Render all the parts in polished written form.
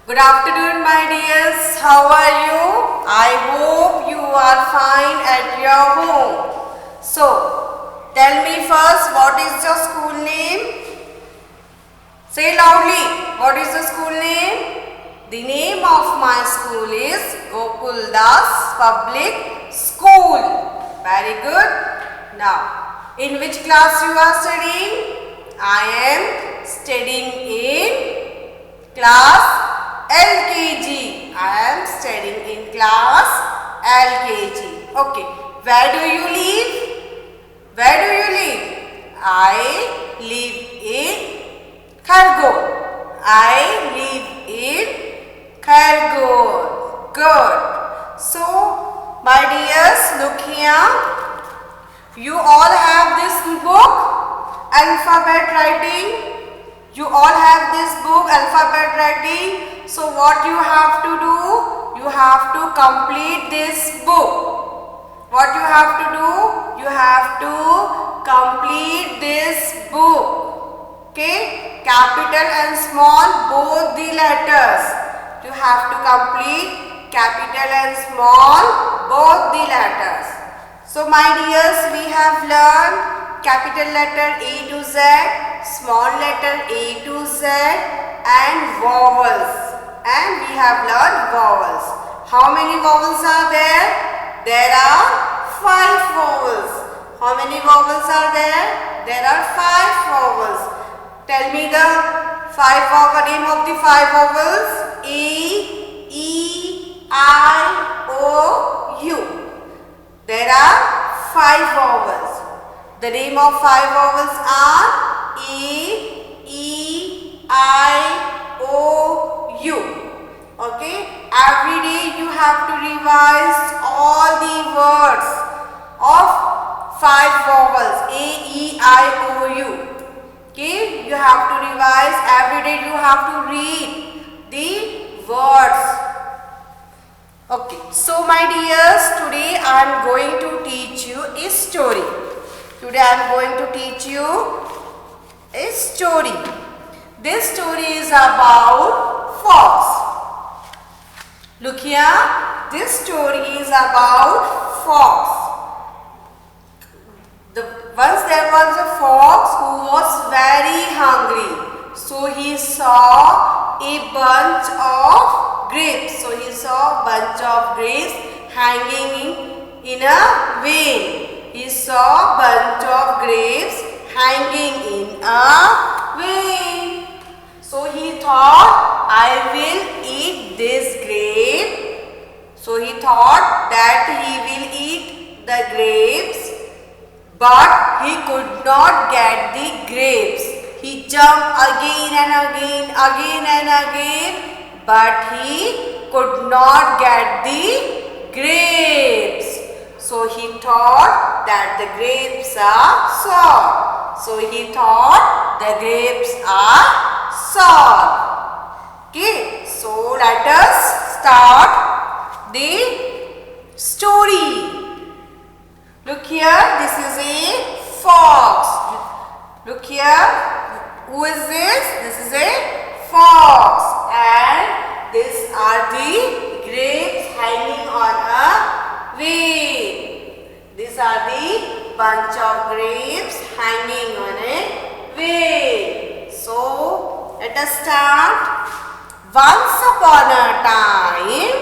Good afternoon, my dears. How are you? I hope you are fine at your home. So, tell me first, what is your school name? Say loudly, what is the school name? The name of my school is Gokul Das Public School. Very good. Now, in which class you are studying? I am studying in class LKG. I am studying in class LKG. Okay. Where do you live? Where do you live? I live in Kharghar. I live in Kharghar. Good. So, my dears, look here. You all have this book, alphabet writing. You all have this book, alphabet writing. So what you have to do? You have to complete this book. What you have to do? You have to complete this book. Okay? Capital and small, both the letters. You have to complete capital and small, both the letters. So my dears, we have learned capital letter A to Z, small letter A to Z and vowels. And we have learned vowels. How many vowels are there? There are 5 vowels. How many vowels are there? There are 5 vowels. Tell me the name of the 5 vowels. A, E, I, O, U. There are 5 vowels. The name of 5 vowels are A, E, I, O, U. Okay? Every day you have to revise all the words of 5 vowels A, E, I, O, U. Okay? You have to revise every day. You have to read the words. Okay. So my dears, today I am going to teach you a story. Today I am going to teach you a story. This story is about fox. Look here, this story is about fox. Once there was a fox who was very hungry. So he saw a bunch of grapes. So he saw a bunch of grapes hanging in a vane. He saw a bunch of grapes hanging in a vane. So he thought, I will eat this grape. So he thought that he will eat the grapes, but he could not get the grapes. He jumped again and again, but he could not get the grapes. So he thought that the grapes are sour. So he thought the grapes are sour. Okay, so let us start the story. Look here, this is a fox. Look here, who is this? This is a fox, and these are the grapes hanging on a vane. These are the bunch of grapes hanging on a vane. So, let us start. Once upon a time,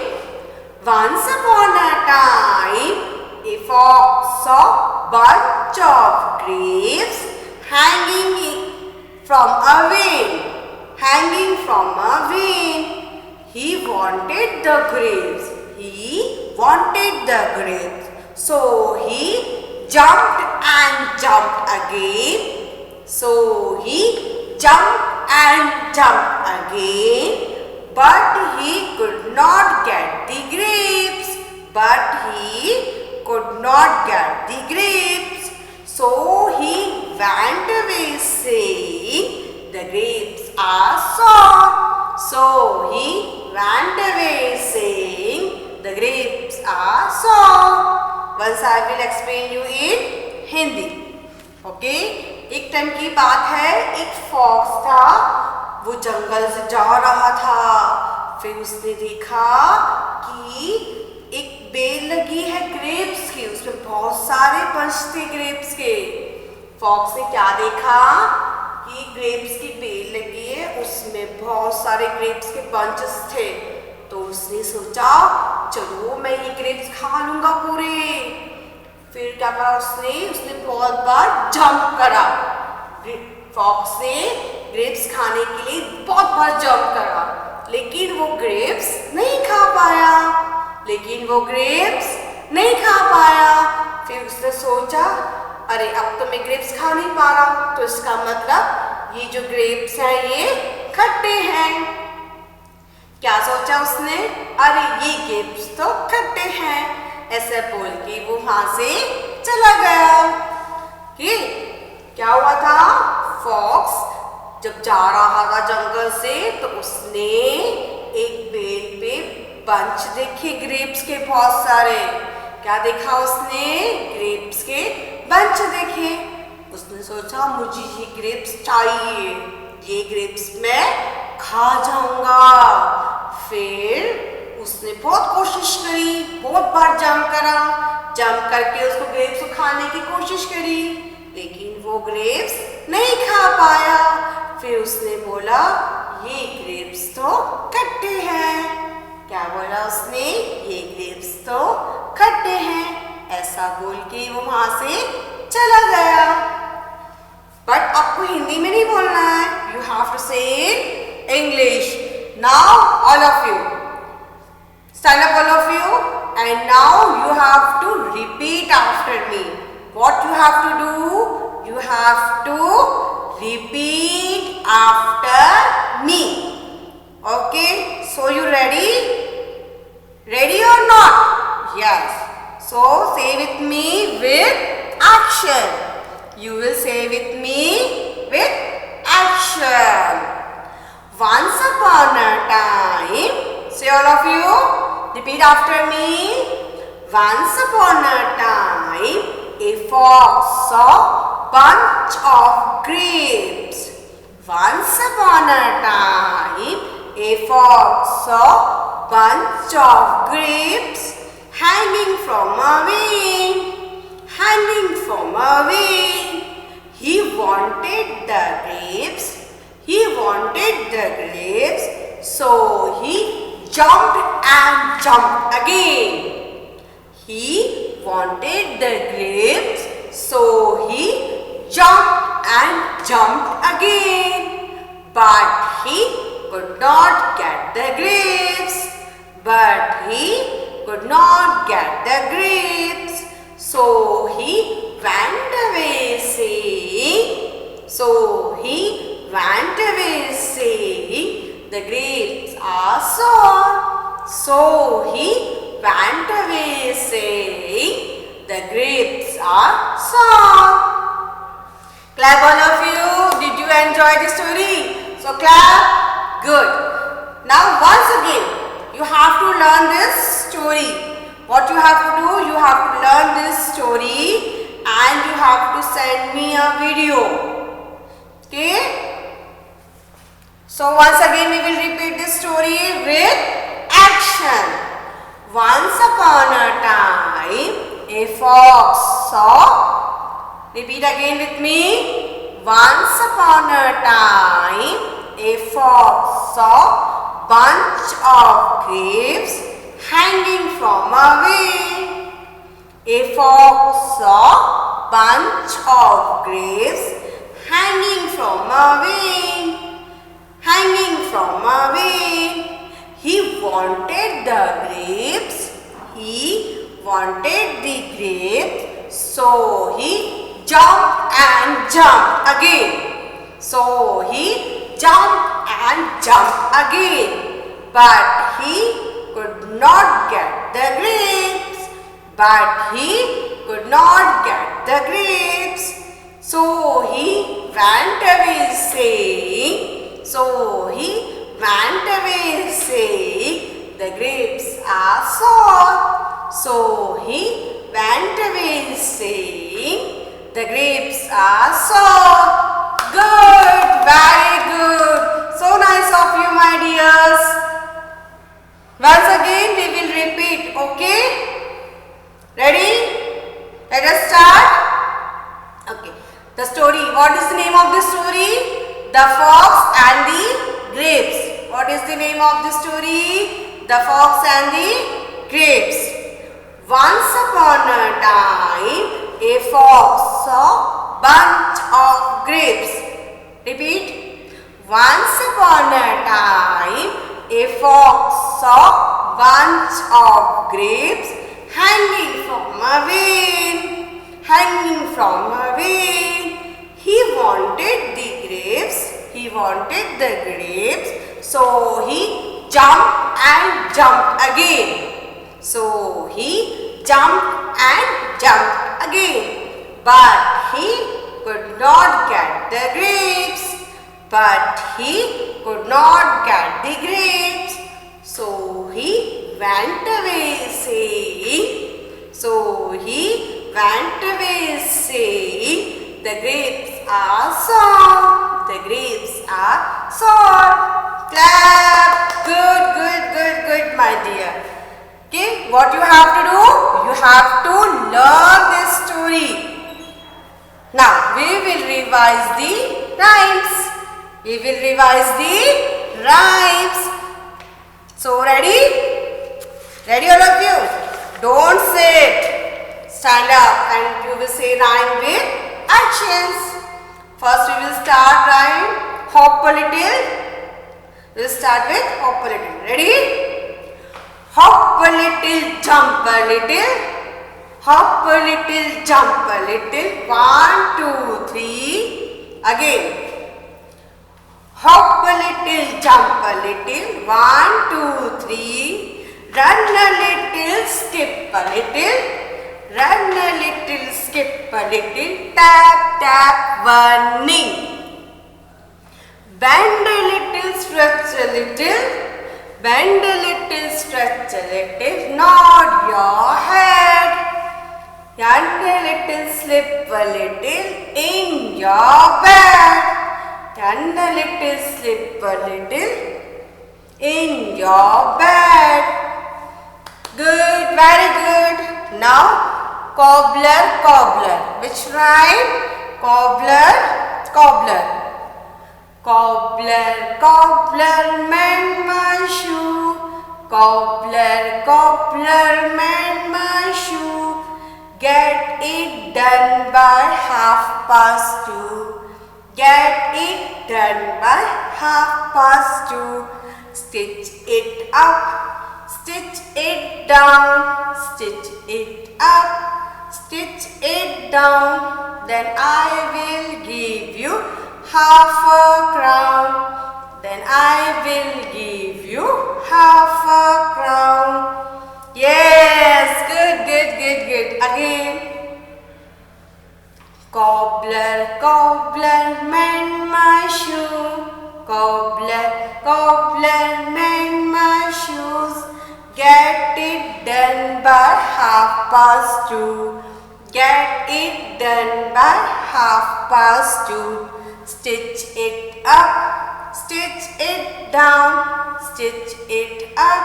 a fox saw a bunch of grapes hanging from a vane. He wanted the grapes. So he jumped again. But he could not get the grapes. So he went away saying, the grapes are sour. Once I will explain you in Hindi. Okay? एक time की बात है, एक fox था, वो जंगल से जा रहा था, फिर उसने देखा कि एक बेल लगी है ग्रेप्स की, उसमें बहुत सारे बंच थे ग्रेप्स के। फॉक्स ने क्या देखा कि ग्रेप्स की बेल लगी है, उसमें बहुत सारे ग्रेप्स के बंचेस थे। तो उसने सोचा चलो मैं ये ग्रेप्स खा लूंगा पूरे। फिर क्या करा उसने बहुत बार जंप करा। फॉक्स ने ग्रेप्स खाने के लिए बहुत बार जंप करा, लेकिन वो ग्रेप्स नहीं खा पाया। फिर उसने सोचा अरे अब तो मैं ग्रेप्स खा नहीं पा रहा, तो इसका मतलब ये जो ग्रेप्स हैं ये खट्टे हैं। क्या सोचा उसने, अरे ये ग्रेप्स तो खट्टे हैं। ऐसा बोल के वो वहां से चला गया। क्या हुआ था, फॉक्स जब जा रहा था जंगल से तो उसने एक बेल पे बंच देखे ग्रेप्स के बहुत सारे। क्या देखा उसने, ग्रेप्स के बंच देखे। उसने सोचा मुझे ये ग्रेप्स चाहिए, ये ग्रेप्स मैं खा जाऊंगा। फिर उसने बहुत कोशिश करी, बहुत बार जंप करके उसको ग्रेप्स को खाने की कोशिश करी, लेकिन वो ग्रेप्स नहीं खा पाया। फिर उसने बोला ये ग्रेप्स तो खट्टे हैं। क्या बोला उसने, ये ग्रेप्स तो खट्टे हैं। ऐसा बोल के वो वहां से चला गया। बट आपको हिंदी में नहीं बोलना है, यू हैव टू से in English. Now all of you stand up, all of you, and now you have to repeat after me. What you have to do, you have to repeat after me. Okay, so you ready or not? Yes. So say with me with action. You will say with me with action. Once upon a time, say all of you, repeat after me. Once upon a time, a fox saw bunch of grapes. Once upon a time, a fox saw bunch of grapes hanging from a vine. He wanted the grapes. So he jumped and jumped again. He wanted the grapes, so he jumped and jumped again. But he could not get the grapes. So he went away saying, the grapes are sour. So he went away saying, the grapes are sour. Clap all of you. Did you enjoy the story? So clap. Good. Now once again, you have to learn this story. What you have to do, you have to learn this story and you have to send me a video. Okay? So once again we will repeat this story with action. Once upon a time, a fox saw. Repeat again with me. Once upon a time, a fox saw bunch of grapes hanging from a vine. A fox saw bunch of grapes hanging from a vine. He wanted the grapes. So he jumped and jumped again. But he could not get the grapes. So he went away saying, the grapes are sour. Good, very good. So nice of you, my dears. The Fox and the Grapes. What is the name of the story? The Fox and the Grapes. Once upon a time, a fox saw bunch of grapes. Repeat. Once upon a time, a fox saw bunch of grapes hanging from a vine. Hanging from a vine. He wanted the grapes. He wanted the grapes. So he jumped and jumped again. So he jumped and jumped again. But he could not get the grapes. But he could not get the grapes. So he went away saying, the grapes are sour. The grapes are sour. Clap. Good, my dear. Okay, what you have to do? You have to learn this story. Now, we will revise the rhymes. So, ready? Ready all of you? Don't sit. Stand up and you will say rhyme with actions. First, we will start rhyme. Hop a little. We will start with hop a little. Ready? Hop a little, jump a little. Hop a little, jump a little. 1, 2, 3. Again. Hop a little, jump a little. 1, 2, 3. Run a little, skip a little. Run a little, skip a little. Tap, tap, running. Bend a little, stretch a little. Bend a little, stretch a little. Nod your head. And a little, slip a little in your bed. And a little, slip a little in your bed. Good, very good. Now, cobbler, cobbler. Which rhyme? Cobbler, cobbler. Cobbler, cobbler, mend my shoe. Cobbler, cobbler, mend my shoe. Get it done by 2:30. Get it done by 2:30. Stitch it up, stitch it down, stitch it up, stitch it down. Then I will give you half a crown. Then I will give you half a crown. Yes, good. Again. Cobbler, cobbler, mend my shoe. Cobbler, cobbler, mend my shoes. Get it done by 2:30. Get it done by 2:30. Stitch it up, stitch it down, stitch it up,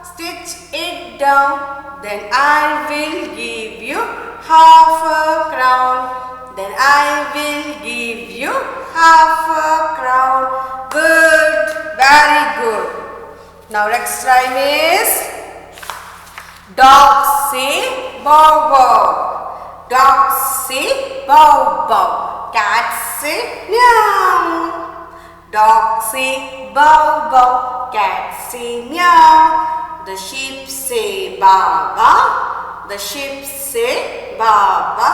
stitch it down. Then I will give you half a crown. Then I will give you half a crown. Good, very good. Now next rhyme is dogs say bow bow. Dogs say bow bow. Cats say meow. Dogs say bow bow. Cats say meow. The sheep say ba ba. The sheep say ba ba.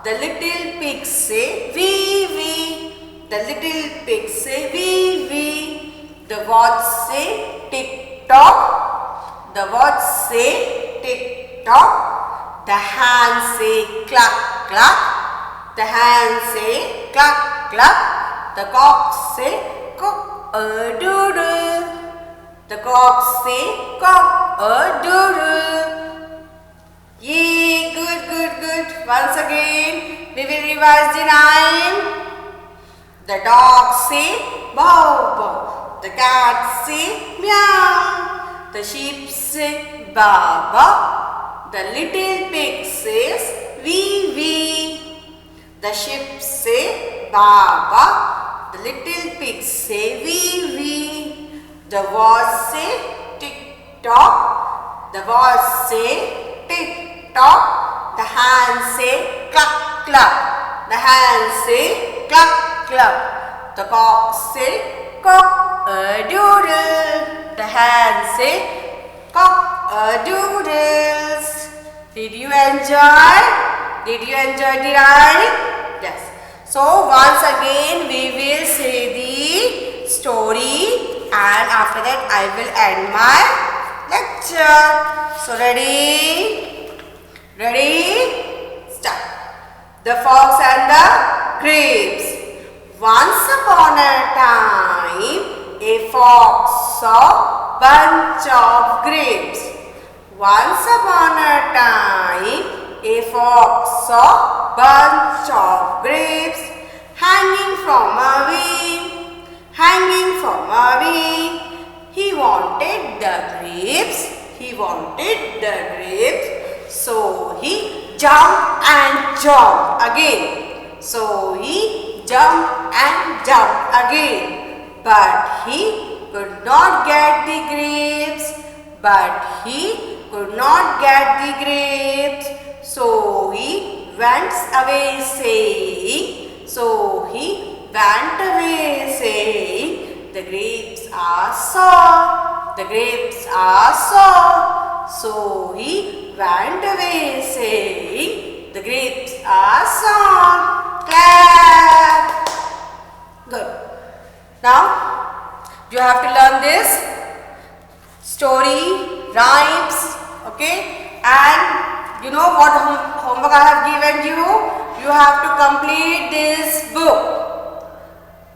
The little pigs say wee wee. The little pigs say wee wee. The watch say tick tock. The watch say tick tock. The hands say cluck cluck. The hands say cluck cluck. The cock say cock-a-doodle. The cock say cock-a-doodle. Yay, good. Once again, we will revise the rhyme. The dog say bow bow. The cat say meow. The sheep say ba ba. The little pig says wee wee. The sheep say ba ba. The little pigs say wee wee. The wasp say tick tock. The wasp say tick tock. The hen say cluck cluck. The hen say cluck cluck. The cock say cock a doodle. The hen say cock a doodles. Did you enjoy? Did you enjoy the rhyme? Yes. So once again we will say the story and after that I will end my lecture. So ready? Ready? Start. The fox and the grapes. Once upon a time a fox saw bunch of grapes. Once upon a time, a fox saw bunch of grapes hanging from a wing, hanging from a wing. He wanted the grapes, so he jumped and jumped again. So he jumped and jumped again, but he could not get the grapes. So he went away saying, the grapes are sour, the grapes are sour. So he went away saying, the grapes are sour. Clap. Good. Now you have to learn this story, rhymes, okay, and you know what homework I have given you. You have to complete this book.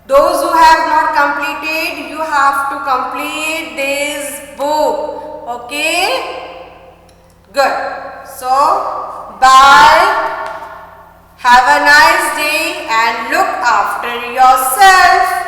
Those who have not completed, you have to complete this book, okay. Good. So bye, have a nice day and look after yourself.